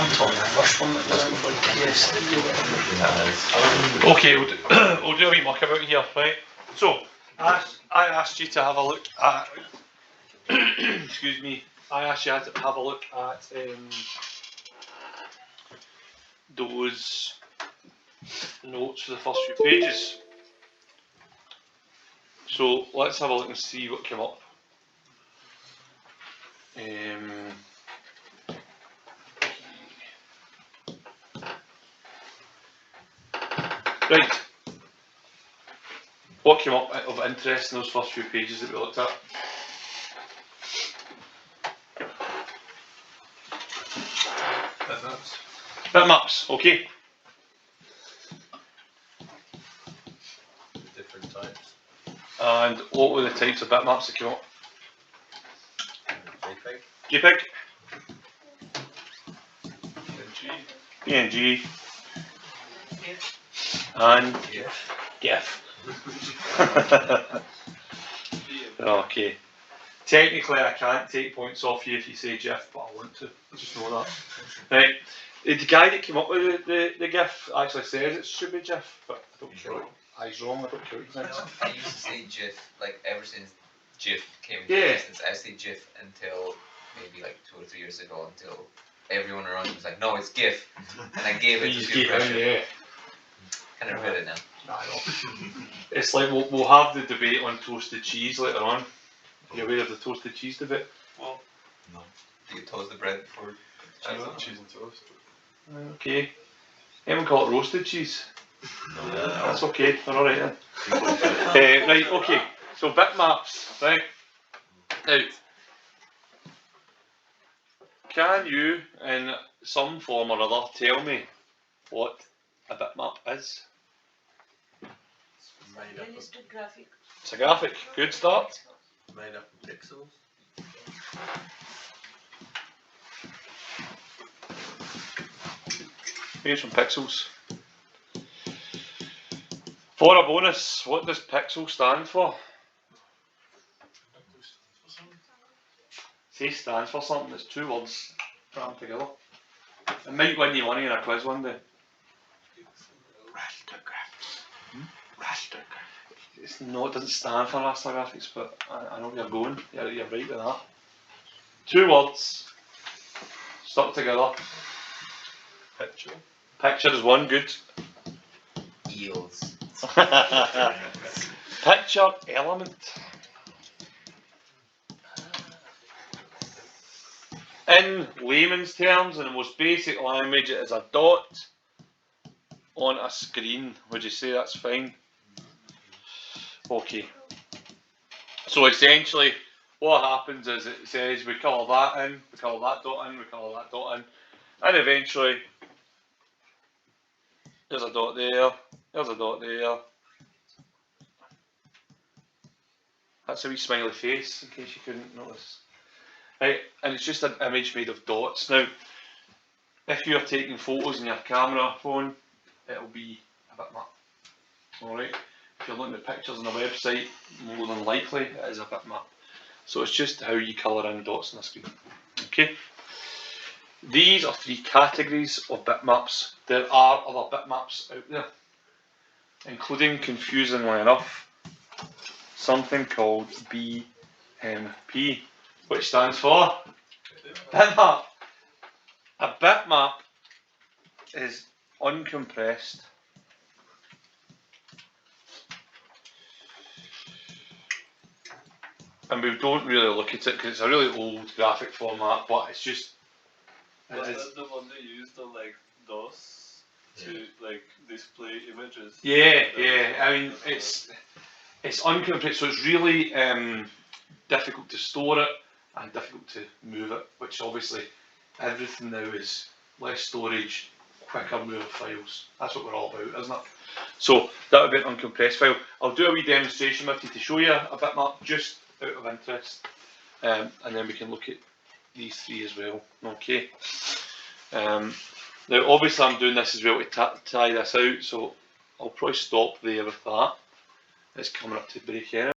I'm talking the first one that was like PSD or whatever. Okay, we'll do a wee muck about here, right? So, I asked you to have a look at, excuse me, I asked you to have a look at those notes for the first few pages. So, let's have a look and see what came up. Right. What came up of interest in those first few pages that we looked at? Bitmaps. Bitmaps, okay. Different types. And what were the types of bitmaps that came up? JPEG. JPEG, PNG. PNG, and GIF. Okay. Technically, I can't take points off you if you say GIF, but I want to. Just know that. Right. The guy that came up with the GIF actually says it should be GIF, but I don't care. He's wrong. I don't care what he thinks. I used to say GIF like ever since GIF came into Yeah. existence. I say GIF until maybe like 2 or 3 years ago, until everyone around me was like, "No, it's GIF," and I gave it You to just peer keep it, pressure. yeah. Kind of regret it now. I know. It's like we'll have the debate on toasted cheese later on. Are you aware of the toasted cheese debate? Well, no. Do you toast the bread before? I don't cheese and toast. Okay. Anyone call it roasted cheese? No. That's okay. We're all right then. Right. Okay. So bitmaps, right? Now, can you, in some form or other, tell me what a bitmap is? Made up Realistic graphic. It's a graphic. Good start. made up of pixels. Here's some pixels. For a bonus, what does pixel stand for? Say stands for something. It's 2 words crammed together. It might win you money in a quiz one day. It's no, it doesn't stand for raster graphics, but I know where you're going. You're right with that. 2 words stuck together. Picture. Picture is one. Good. Eels. Picture element. In layman's terms, in the most basic language, it is a dot on a screen. Would you say that's fine? Okay. So essentially, what happens is it says we colour that in, we colour that dot in, we colour that dot in, and eventually there's a dot there, there's a dot there. That's a wee smiley face, in case you couldn't notice. Right, and it's just an image made of dots. Now, if you're taking photos in your camera phone, it'll be a bitmap. Alright, if you're looking at pictures on a website, more than likely it is a bitmap. So it's just how you colour in dots on the screen. Okay. These are 3 categories of bitmaps. There are other bitmaps out there, including, confusingly enough, something called BMP, which stands for bitmap. A bitmap is uncompressed. And we don't really look at it because it's a really old graphic format, but it's just. Was that the one they used on like DOS to like display images? Yeah, yeah. I mean, it's uncompressed, so it's really difficult to store it and difficult to move it. Which obviously, everything now is less storage, quicker move of files. That's what we're all about, isn't it? So that would be an uncompressed file. I'll do a wee demonstration with you to show you a bitmap just out of interest, and then we can look at these 3 as well. Okay. Now obviously I'm doing this as well to tie this out, so I'll probably stop there with that. It's coming up to break anyway.